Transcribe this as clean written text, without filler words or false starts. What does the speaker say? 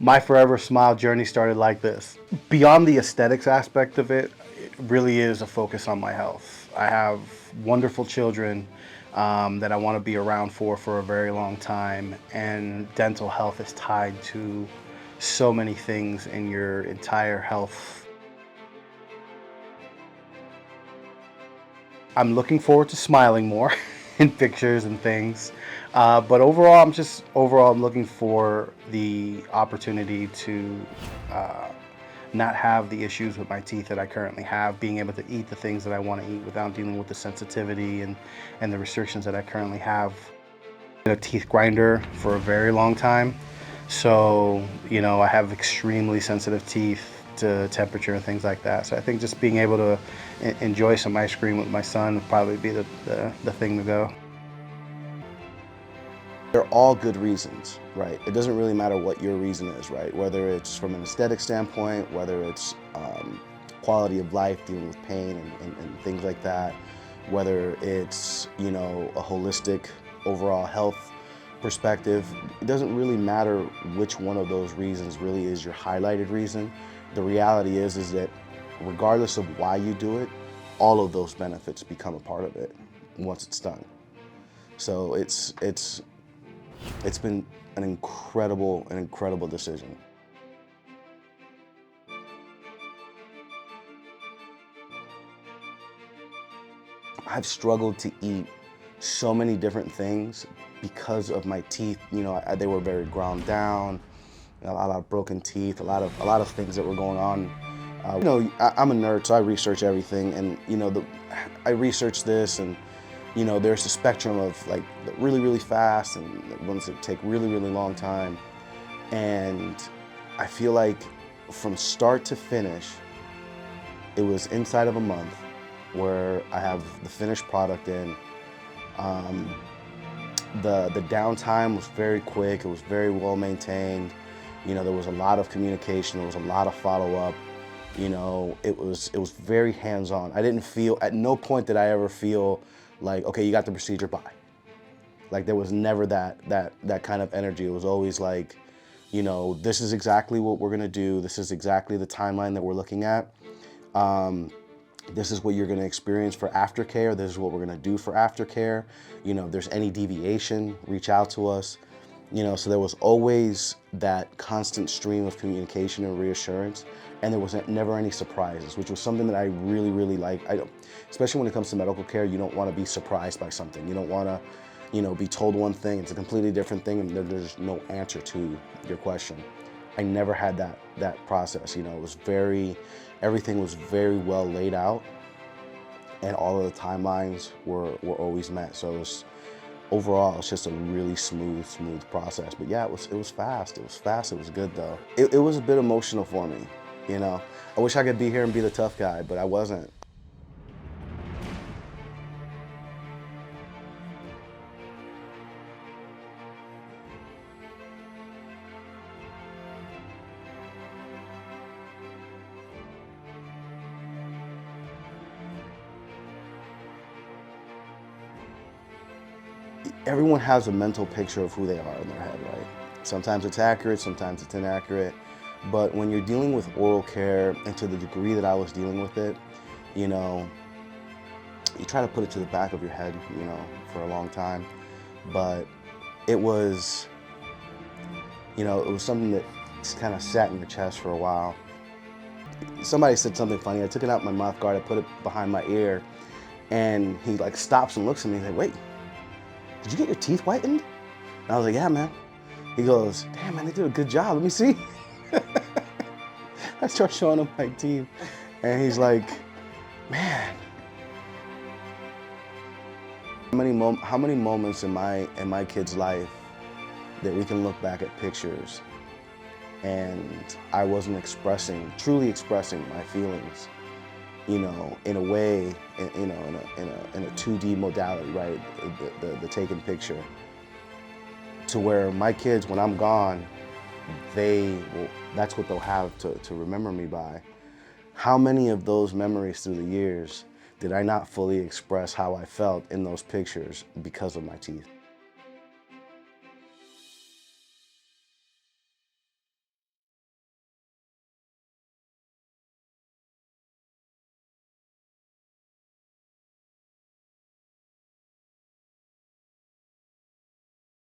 My Forever Smile journey started like this. Beyond the aesthetics aspect of it, it really is a focus on my health. I have wonderful children that I want to be around for a very long time, and dental health is tied to so many things in your entire health. I'm looking forward to smiling more in pictures and things. But overall, I'm looking for the opportunity to not have the issues with my teeth that I currently have, being able to eat the things that I want to eat without dealing with the sensitivity and the restrictions that I currently have. Been a teeth grinder for a very long time. So, I have extremely sensitive teeth to temperature and things like that. So I think just being able to enjoy some ice cream with my son would probably be the thing to go. They're all good reasons, right? It doesn't really matter what your reason is, right? Whether it's from an aesthetic standpoint, whether it's quality of life, dealing with pain and things like that, whether it's, a holistic overall health perspective, it doesn't really matter which one of those reasons really is your highlighted reason. The reality is that regardless of why you do it, all of those benefits become a part of it once it's done. So it's been an incredible decision. I've struggled to eat so many different things because of my teeth. They were very ground down, a lot of broken teeth, a lot of things that were going on. I'm a nerd, so I research everything, and I research this, and there's a spectrum of like really, really fast and the ones that take really, really long time. And I feel like from start to finish, it was inside of a month where I have the finished product in. The downtime was very quick. It was very well maintained. There was a lot of communication. There was a lot of follow-up. It was very hands-on. I didn't feel, at no point did I ever feel like, okay, you got the procedure, bye. Like there was never that kind of energy. It was always like, this is exactly what we're gonna do. This is exactly the timeline that we're looking at. This is what you're gonna experience for aftercare. This is what we're gonna do for aftercare. If there's any deviation, reach out to us. So there was always that constant stream of communication and reassurance, and there was never any surprises, which was something that I really, really like. Especially when it comes to medical care, you don't want to be surprised by something. You don't want to, be told one thing, it's a completely different thing, and there's no answer to your question. I never had that process. Everything was very well laid out, and all of the timelines were always met. So overall, it's just a really smooth process. But yeah, it was fast. It was good though. It was a bit emotional for me. I wish I could be here and be the tough guy, but I wasn't. Everyone has a mental picture of who they are in their head, right? Sometimes it's accurate, sometimes it's inaccurate. But when you're dealing with oral care, and to the degree that I was dealing with it, you try to put it to the back of your head, for a long time. But it was, it was something that just kind of sat in your chest for a while. Somebody said something funny. I took it out my mouth guard, I put it behind my ear, and he like stops and looks at me and he's like, wait, did you get your teeth whitened? And I was like, yeah, man. He goes, damn, man, they did a good job. Let me see. I start showing him my teeth, and he's like, man. How many moments in my kid's life that we can look back at pictures and I wasn't truly expressing my feelings, in a way, in a 2D modality, right? The taken picture. To where my kids, when I'm gone, that's what they'll have to remember me by. How many of those memories through the years did I not fully express how I felt in those pictures because of my teeth?